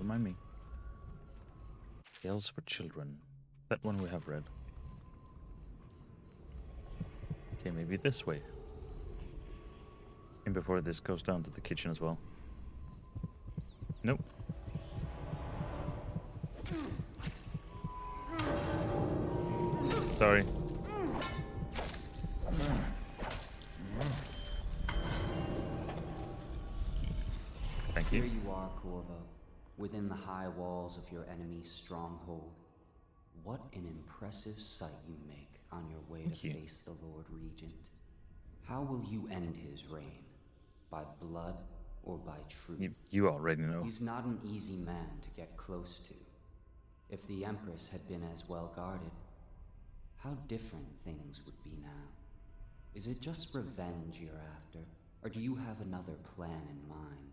Remind me. Tales for Children. That one we have read. Okay, maybe this way. And before this goes down to the kitchen as well. Nope. Sorry. Thank you. Here you are, Corvo, within the high walls of your enemy's stronghold. What an impressive sight you make on your way to face the Lord Regent. How will you end his reign? By blood or by truth? You already know. He's not an easy man to get close to. If the Empress had been as well guarded, how different things would be now. Is it just revenge you're after, or do you have another plan in mind?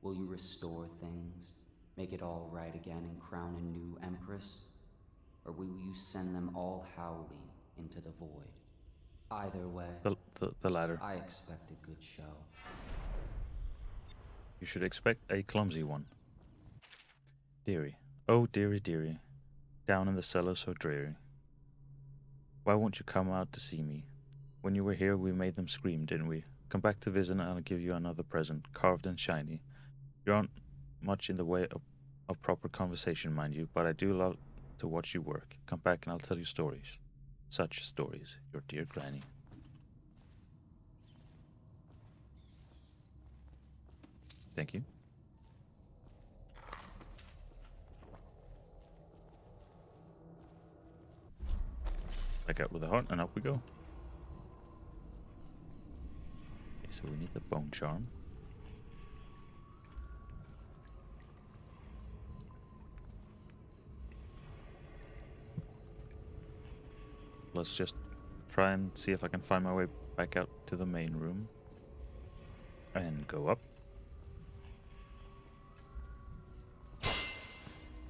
Will you restore things, make it all right again and crown a new Empress? Or will you send them all howling into the void? Either way, the latter. I expect a good show. You should expect a clumsy one. Dearie, oh dearie, dearie, down in the cellar so dreary. Why won't you come out to see me? When you were here, we made them scream, didn't we? Come back to visit and I'll give you another present, carved and shiny. You aren't much in the way of proper conversation, mind you, but I do love to watch you work. Come back and I'll tell you stories. Such stories, your dear granny. Thank you. Back out with the heart and up we go. Okay, so we need the bone charm. Let's just try and see if I can find my way back out to the main room. And go up.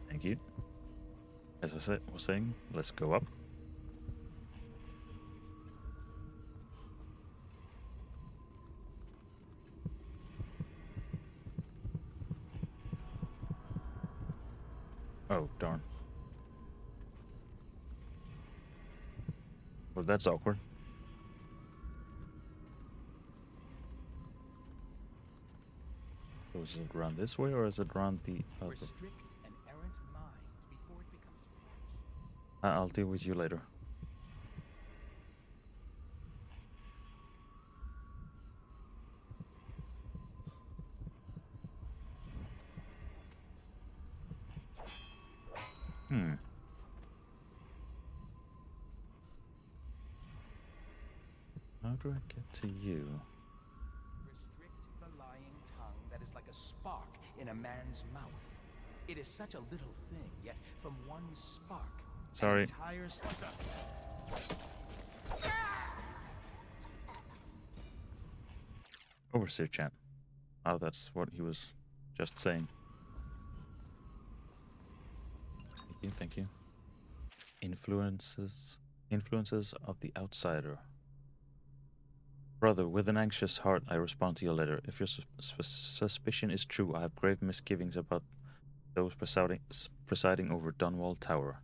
Thank you. As I was saying, let's go up. Oh, darn. Well, that's awkward. So is it around this way or is it around the other? Restrict an errant mind before it becomes free. I'll deal with you later. How do I get to you? Restrict the lying tongue that is like a spark in a man's mouth. It is such a little thing, yet from one spark, Sorry. an entire Overseer chant. Oh, that's what he was just saying. Thank you, thank you. Influences of the outsider. Brother, with an anxious heart, I respond to your letter. If your suspicion is true, I have grave misgivings about those presiding over Dunwall Tower.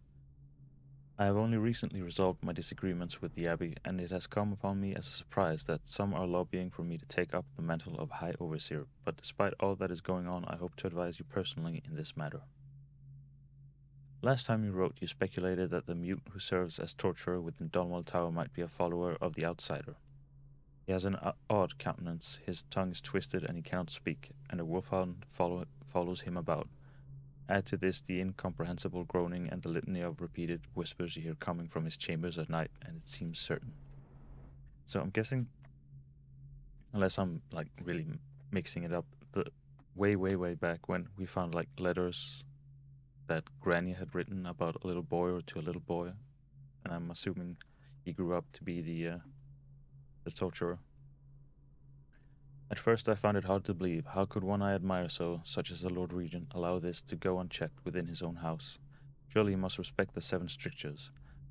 I have only recently resolved my disagreements with the Abbey, and it has come upon me as a surprise that some are lobbying for me to take up the mantle of High Overseer. But despite all that is going on, I hope to advise you personally in this matter. Last time you wrote, you speculated that the mute who serves as torturer within Dunwall Tower might be a follower of the outsider. He has an odd countenance, his tongue is twisted and he cannot speak, and a wolfhound follows him about. Add to this the incomprehensible groaning and the litany of repeated whispers you hear coming from his chambers at night, and it seems certain. So I'm guessing, unless I'm like really mixing it up, the way back when we found like letters that Granny had written about a little boy or to a little boy, and I'm assuming he grew up to be the torturer. At first I found it hard to believe. How could one I admire so, such as the Lord Regent, allow this to go unchecked within his own house? Surely he must respect the 7 strictures.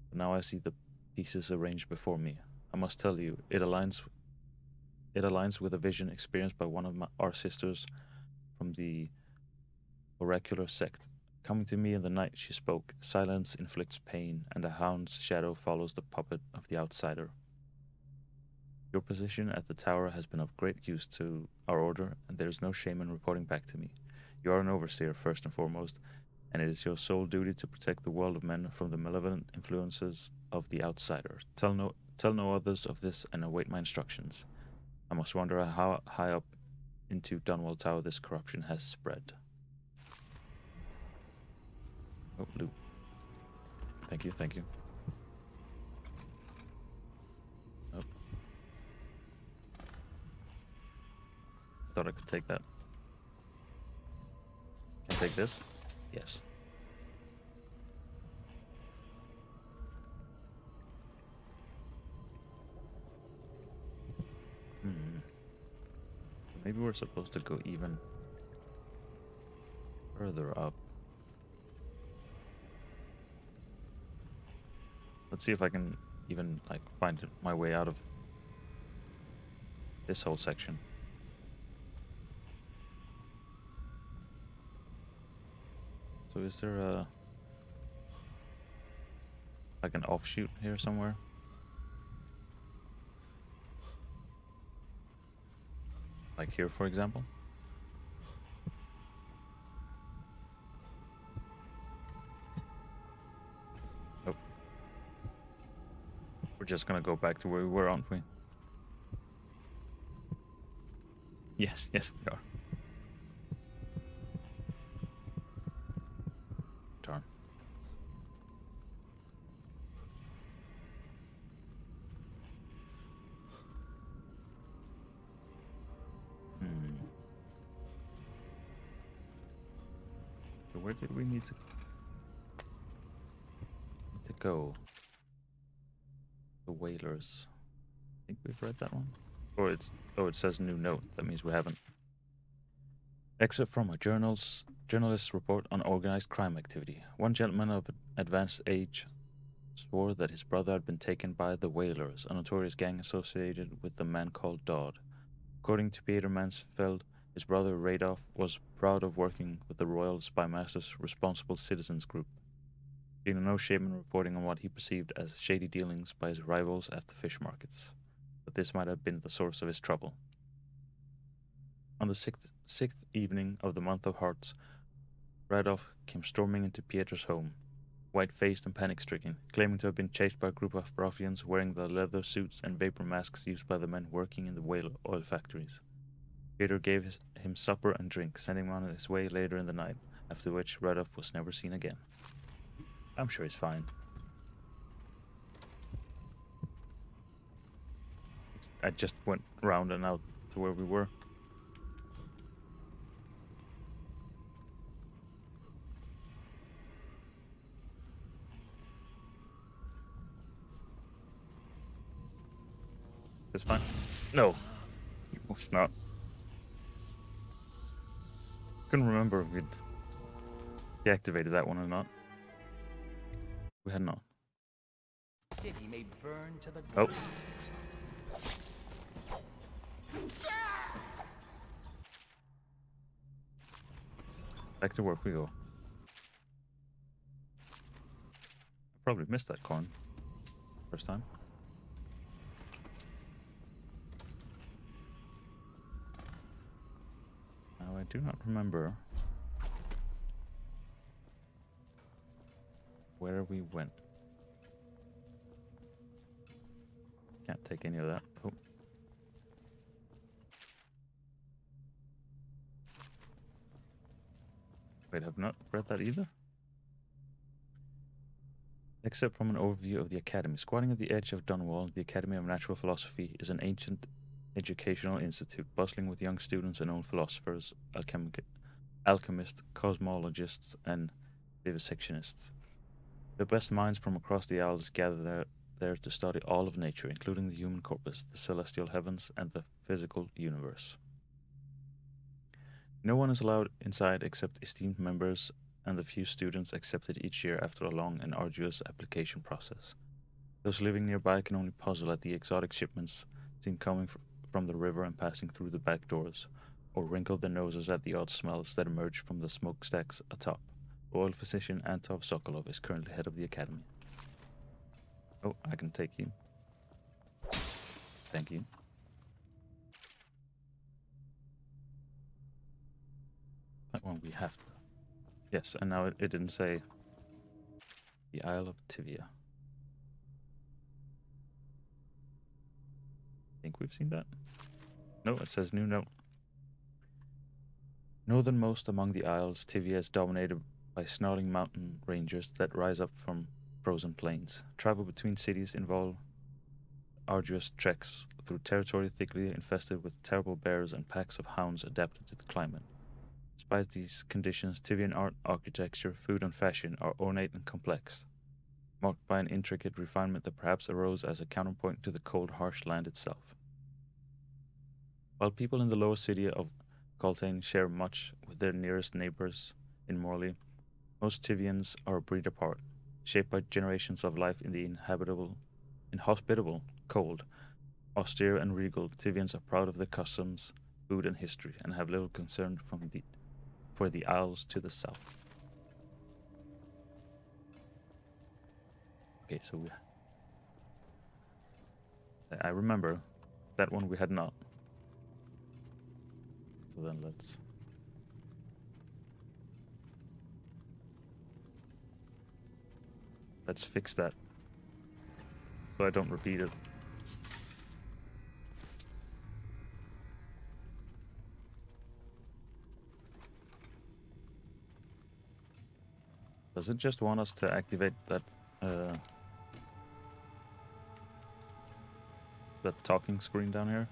But now I see the pieces arranged before me. I must tell you, it aligns with a vision experienced by one of our sisters from the oracular sect. Coming to me in the night, she spoke. Silence inflicts pain, and a hound's shadow follows the puppet of the outsider. Your position at the tower has been of great use to our order, and there is no shame in reporting back to me. You are an overseer, first and foremost, and it is your sole duty to protect the world of men from the malevolent influences of the outsider. Tell no others of this and await my instructions. I must wonder how high up into Dunwall Tower this corruption has spread. Oh, loot. Thank you, thank you. Oh. Thought I could take that. Can I take this? Yes. Maybe we're supposed to go even further up. Let's see if I can even like find my way out of this whole section. So is there a like an offshoot here somewhere? Like here, for example? Oh. We're just gonna go back to where we were, aren't we? Yes, yes we are. Darn. So where did we need to go? The Whalers. I think we've read that one. Or it says new note. That means we haven't. Excerpt from a journalist's report on organized crime activity. One gentleman of advanced age swore that his brother had been taken by the Whalers, a notorious gang associated with the man called Dodd. According to Peter Mansfeld, his brother Radolf was proud of working with the Royal Spymaster's Responsible Citizens Group, feeling no shame in reporting on what he perceived as shady dealings by his rivals at the fish markets. But this might have been the source of his trouble. On the sixth evening of the month of Hearts, Radolf came storming into Pieter's home, white-faced and panic-stricken, claiming to have been chased by a group of ruffians wearing the leather suits and vapor masks used by the men working in the whale oil factories. Pieter gave him supper and drink, sending him on his way later in the night, after which Radolf was never seen again. I'm sure he's fine. I just went round and out to where we were. It's fine. No, it's not. Couldn't remember if we'd deactivated that one or not. We had not. City may burn to the Oh. ground. Back to work we go. I probably missed that coin. First time. Now I do not remember where we went. Can't take any of that. Oh. Wait, I've not read that either. Except from an overview of the Academy. Squatting at the edge of Dunwall, the Academy of Natural Philosophy is an ancient educational institute bustling with young students and old philosophers, alchemists, cosmologists, and vivisectionists. The best minds from across the Isles gather there to study all of nature, including the human corpus, the celestial heavens, and the physical universe. No one is allowed inside except esteemed members and the few students accepted each year after a long and arduous application process. Those living nearby can only puzzle at the exotic shipments seen coming from the river and passing through the back doors, or wrinkled their noses at the odd smells that emerge from the smokestacks atop. Royal physician Antov Sokolov is currently head of the academy. Oh, I can take you. Thank you. That one we have to. Yes, and now it didn't say the Isle of Tivia. I think we've seen that. No, it says new note. Northernmost among the isles, Tivia is dominated by snarling mountain ranges that rise up from frozen plains. Travel between cities involve arduous treks through territory thickly infested with terrible bears and packs of hounds adapted to the climate. Despite these conditions, Tivian art, architecture, food, and fashion are ornate and complex, marked by an intricate refinement that perhaps arose as a counterpoint to the cold, harsh land itself. While people in the lower city of Coltane share much with their nearest neighbors in Morley, most Tivians are a breed apart, shaped by generations of life in the inhospitable, cold, austere, and regal. Tivians are proud of their customs, food, and history, and have little concern for the isles to the south. Okay, so I remember that one we had not. So then let's fix that so I don't repeat it. Does it just want us to activate that talking screen down here?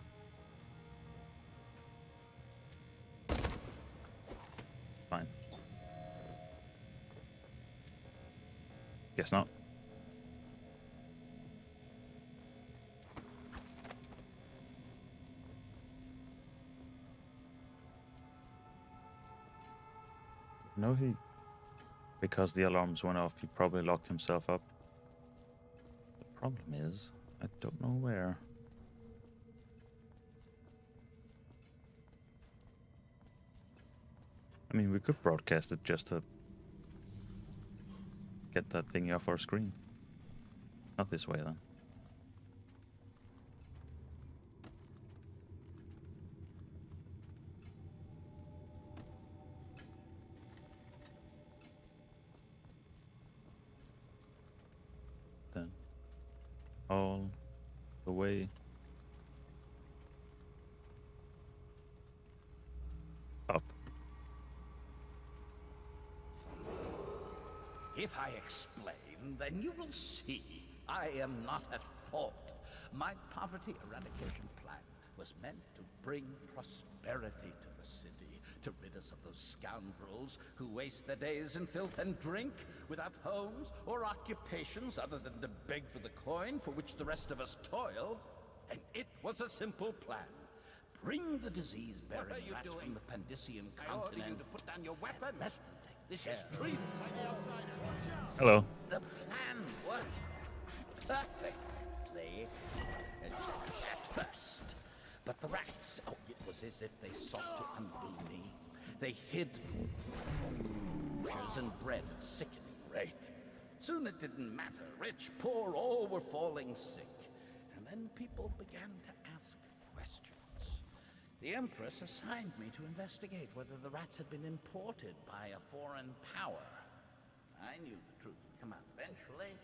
Fine. Guess not. No, because the alarms went off, he probably locked himself up. The problem is, I don't know where. I mean, we could broadcast it just to get that thingy off our screen. Not this way, then. Then, all the way up. If I explain, then you will see I am not at fault. My poverty eradication plan was meant to bring prosperity to the city, to rid us of those scoundrels who waste their days in filth and drink, without homes or occupations other than to beg for the coin for which the rest of us toil. And it was a simple plan. Bring the disease-bearing rats from the Pandician continent. I order you to put down your weapons. This is treated by the outsiders. Hello. The plan worked perfectly at first. But the rats, it was as if they sought to undo me. They hid and bred at sickening rate. Soon it didn't matter. Rich, poor, all were falling sick. And then people began to ask questions. The Empress assigned me to investigate whether the rats had been imported by a foreign power. I knew the truth would come out eventually,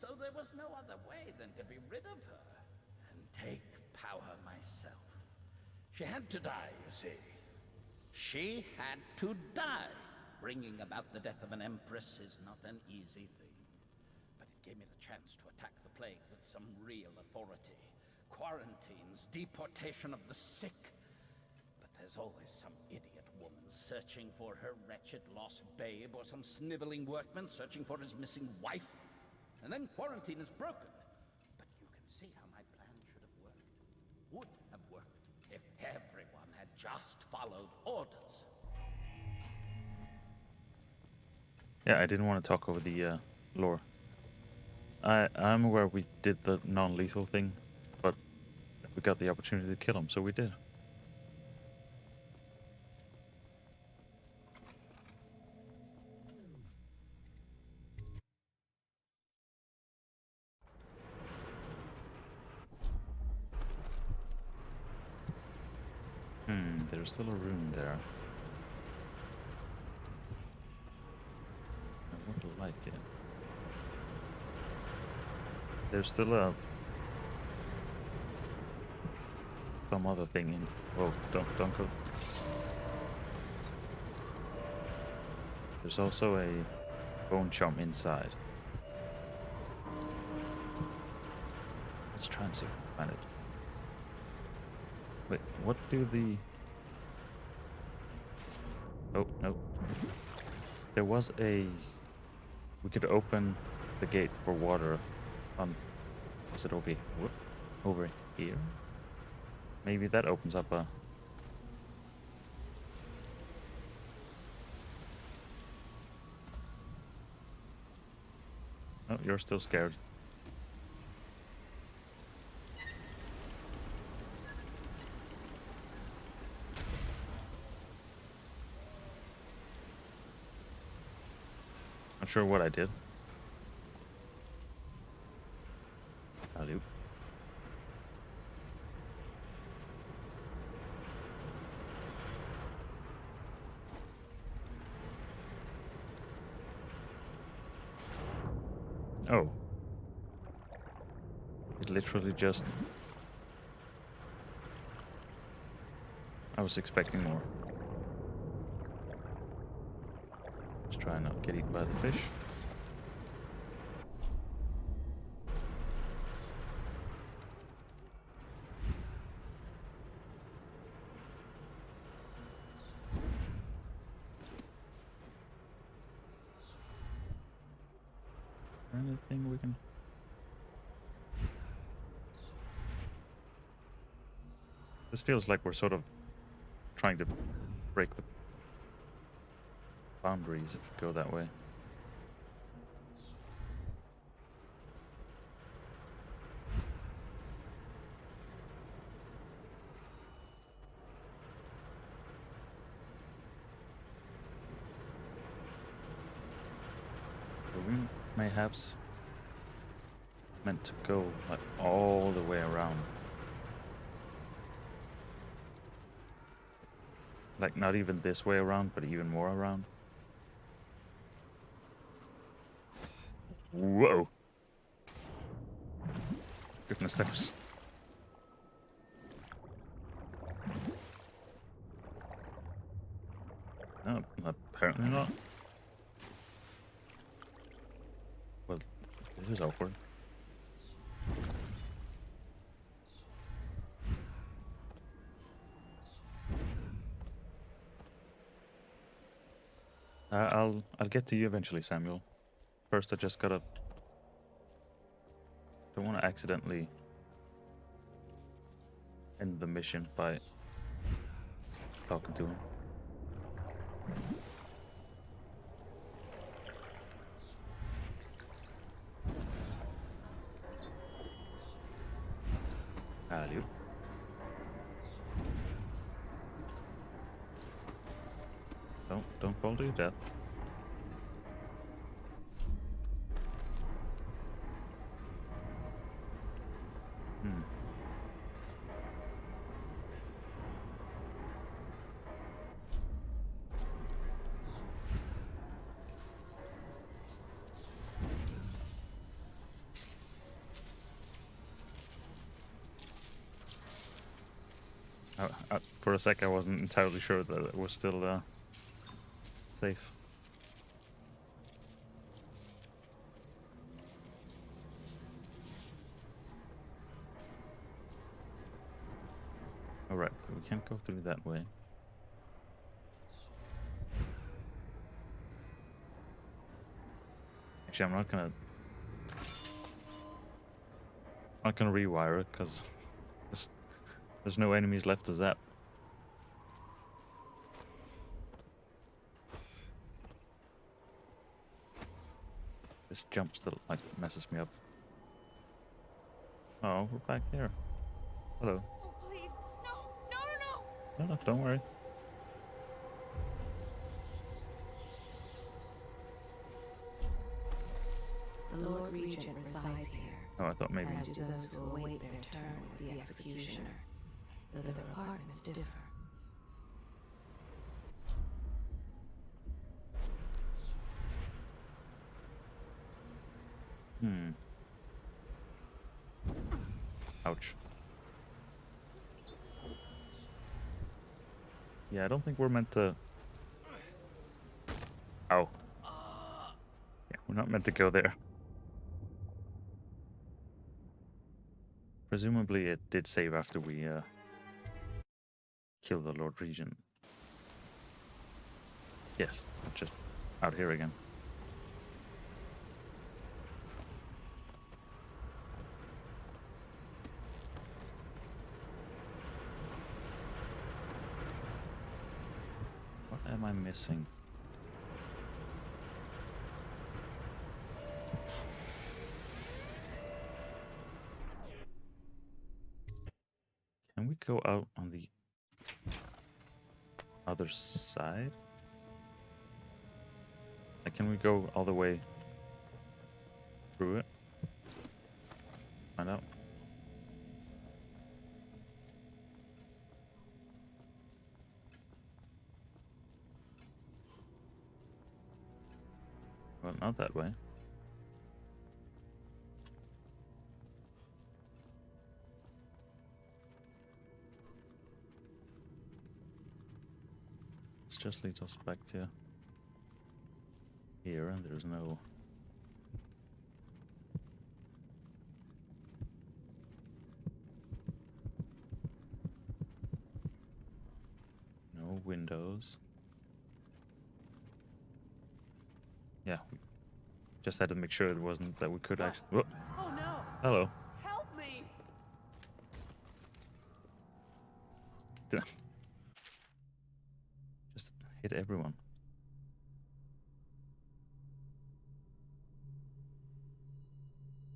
so there was no other way than to be rid of her and take power myself. She had to die, you see. She had to die. Bringing about the death of an Empress is not an easy thing. But it gave me the chance to attack the plague with some real authority. Quarantines, deportation of the sick. There's always some idiot woman searching for her wretched lost babe, or some sniveling workman searching for his missing wife. And then quarantine is broken. But you can see how my plan should have worked. Would have worked if everyone had just followed orders. Yeah, I didn't want to talk over the lore. I'm aware we did the non-lethal thing, but we got the opportunity to kill him, so we did. There's still a rune there. I would like it. There's still a some other thing in. Oh, don't go. There's also a bone chomp inside. Let's try and see if we can find it. Wait, what do the... Oh, no. There was a... We could open the gate for water on... Was it over here? Whoop. Over here? Maybe that opens up a... Oh, you're still scared. Not sure what I did. Alley-oop. Oh. It literally just... I was expecting more. Let's try and not get eaten by the fish. Anything we can... This feels like we're sort of trying to break the boundaries if we go that way. We mayhaps meant to go like all the way around. Like not even this way around, but even more around. Whoa! Goodness, that was... No, apparently not. Well, this is awkward. I'll get to you eventually, Samuel. First, I just gotta... Don't want to accidentally end the mission by talking to him. Alley-oop. Don't fall to your death. For a sec, I wasn't entirely sure that it was still safe. Alright, we can't go through that way. Actually, I'm not gonna rewire it because there's no enemies left to zap. This jump still like messes me up. Oh, we're back here. Hello. Oh, please. No. No, don't worry. The Lord Regent resides here, Oh, I thought maybe. as do those who await their turn with the executioner, though their apartments differ. Hmm. Ouch. Yeah, I don't think we're meant to... Ow. Yeah, we're not meant to go there. Presumably it did save after we killed the Lord Regent. Yes, just out here again. What am I missing? Can we go out on the other side? Like, can we go all the way through it? Find out. Well, not that way. This just leads us back to here, and there's no... no windows. Yeah, we just had to make sure it wasn't that we could actually... Whoa. Oh no! Hello. Help me! Just hit everyone.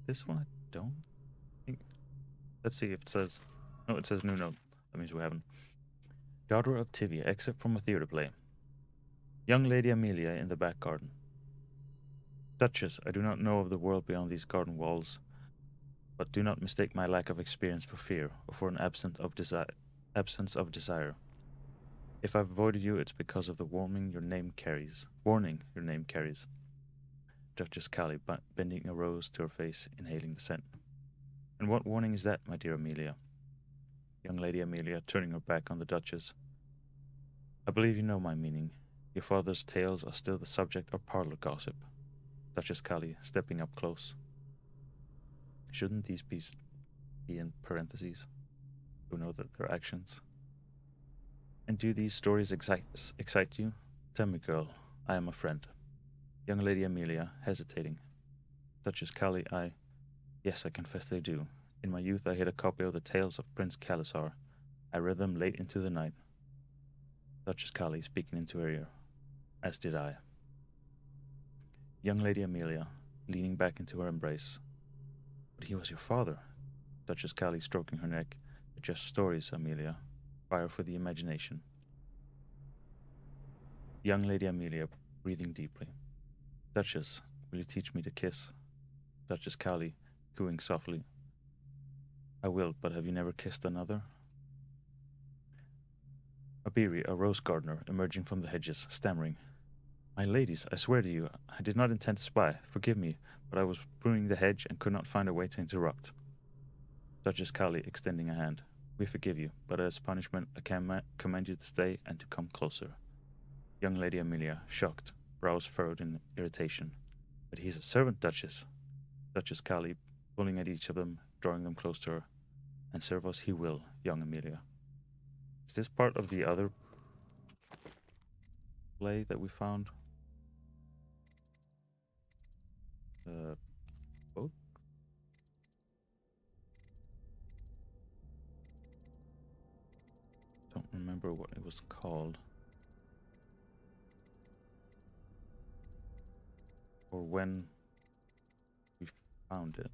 This one I don't think... Let's see if it says... No, it says new note. That means we haven't. Daughter of Tivia, except from a theater play. Young Lady Amelia in the back garden. Duchess, I do not know of the world beyond these garden walls, but do not mistake my lack of experience for fear, or for an absence of desire. If I've avoided you, it's because of the warning your name carries. Duchess Callie, bending a rose to her face, inhaling the scent. And what warning is that, my dear Amelia? Young Lady Amelia, turning her back on the Duchess. I believe you know my meaning. Your father's tales are still the subject of parlor gossip. Duchess Callie, stepping up close. Shouldn't these be in parentheses? Who know that they're actions? And do these stories excite you? Tell me, girl, I am a friend. Young Lady Amelia, hesitating. Duchess Callie, yes, I confess they do. In my youth I hid a copy of the Tales of Prince Calasar. I read them late into the night. Duchess Callie, speaking into her ear. As did I. Young Lady Amelia, leaning back into her embrace. But he was your father. Duchess Callie, stroking her neck. They're just stories, Amelia. Fire for the imagination. Young Lady Amelia, breathing deeply. Duchess, will you teach me to kiss? Duchess Callie, cooing softly. I will, but have you never kissed another? Abiri, a rose gardener, emerging from the hedges, stammering. My ladies, I swear to you, I did not intend to spy. Forgive me, but I was pruning the hedge and could not find a way to interrupt. Duchess Callie, extending a hand. We forgive you, but as punishment, I command you to stay and to come closer. Young Lady Amelia, shocked, brows furrowed in irritation. But he's a servant, Duchess. Duchess Callie, pulling at each of them, drawing them close to her. And serve us he will, young Amelia. Is this part of the other play that we found? Both? Don't remember what it was called. Or when we found it.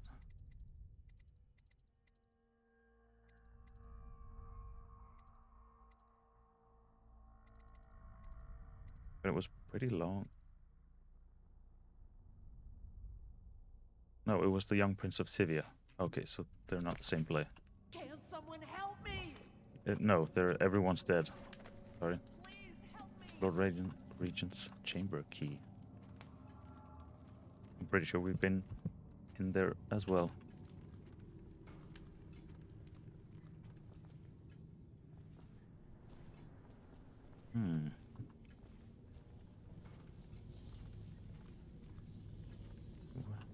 But it was pretty long. No, it was the Young Prince of Thivia. Okay, so they're not the same play. Can someone help me? No, everyone's dead. Sorry. Please help me! Lord Regent's chamber key. I'm pretty sure we've been in there as well.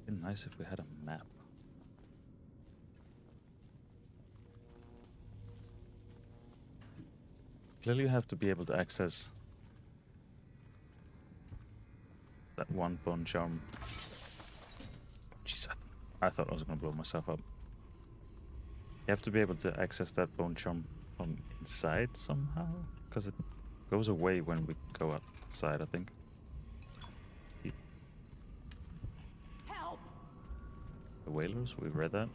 It'd be nice if we had a map. Clearly you have to be able to access that one bone charm. Jeez, I thought I was gonna blow myself up. You have to be able to access that bone charm from inside somehow, because it goes away when we go outside, I think. Help! The whalers, we read that.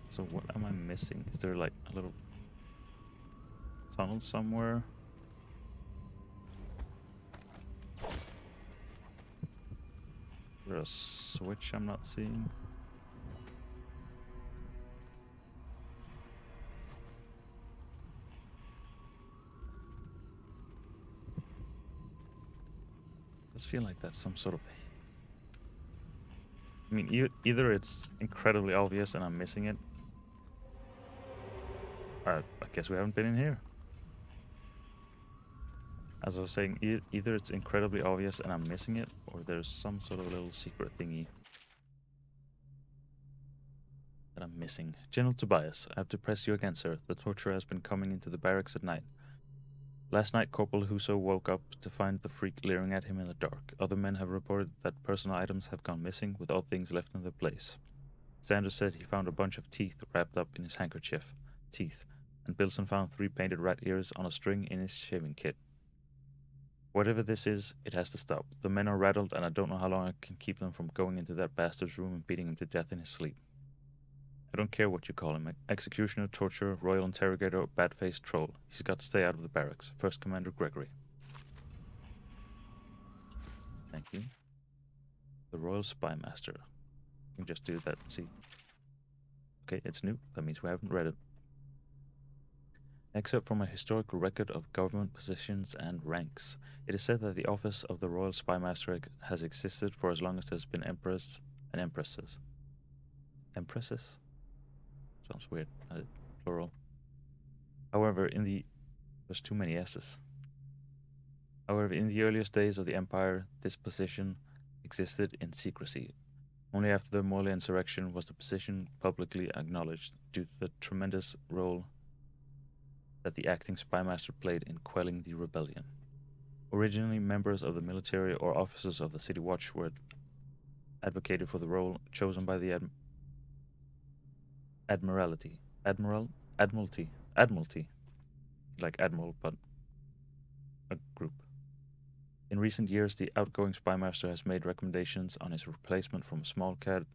So what am I missing? Is there like a little tunnel somewhere? Is there a switch I'm not seeing? I just feel like that's some sort of... I mean, either it's incredibly obvious and I'm missing it. I guess we haven't been in here. As I was saying, either it's incredibly obvious and I'm missing it, or there's some sort of little secret thingy that I'm missing. General Tobias, I have to press you again, sir. The torturer has been coming into the barracks at night. Last night, Corporal Huso woke up to find the freak leering at him in the dark. Other men have reported that personal items have gone missing, with all things left in their place. Sanders said he found a bunch of teeth wrapped up in his handkerchief. Teeth. And Bilson found 3 painted rat ears on a string in his shaving kit. Whatever this is, it has to stop. The men are rattled, and I don't know how long I can keep them from going into that bastard's room and beating him to death in his sleep. I don't care what you call him, executioner, torturer, royal interrogator, or bat-faced troll. He's got to stay out of the barracks. First Commander Gregory. Thank you. The Royal Spy Master. We can just do that, see. Okay, it's new. That means we haven't read it. Except from a historical record of government positions and ranks. It is said that the office of the Royal Spy Master has existed for as long as there's been emperors and empresses. Empresses? Sounds weird. Plural. However, there's too many S's. However, in the earliest days of the Empire, this position existed in secrecy. Only after the Morley insurrection was the position publicly acknowledged due to the tremendous role that the acting spymaster played in quelling the rebellion. Originally, members of the military or officers of the City Watch were advocated for the role chosen by the Admiralty, like Admiral, but a group. In recent years, the outgoing spymaster has made recommendations on his replacement from a small cadre?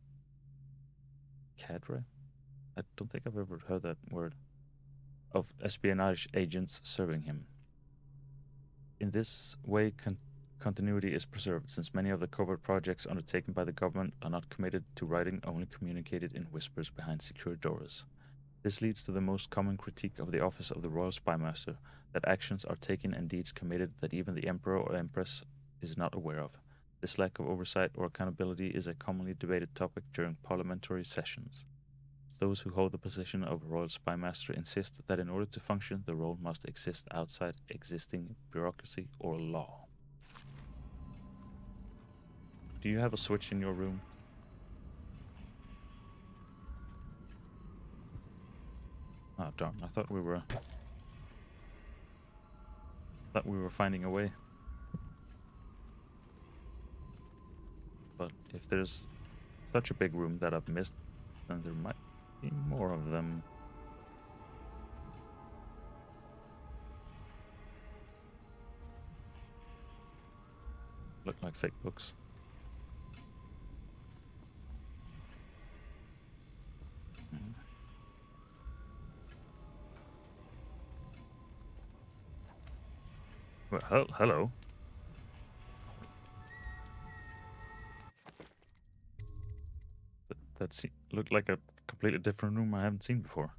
I don't think I've ever heard that word. Of espionage agents serving him. In this way, continuity is preserved, since many of the covert projects undertaken by the government are not committed to writing, only communicated in whispers behind secure doors. This leads to the most common critique of the office of the Royal Spymaster, that actions are taken and deeds committed that even the Emperor or Empress is not aware of. This lack of oversight or accountability is a commonly debated topic during parliamentary sessions. Those who hold the position of Royal Spymaster insist that in order to function, the role must exist outside existing bureaucracy or law. Do you have a switch in your room? Oh darn, I thought we were finding a way. But if there's such a big room that I've missed, then there might be more of them. Look like fake books. Well, hello. That looked like a completely different room I haven't seen before.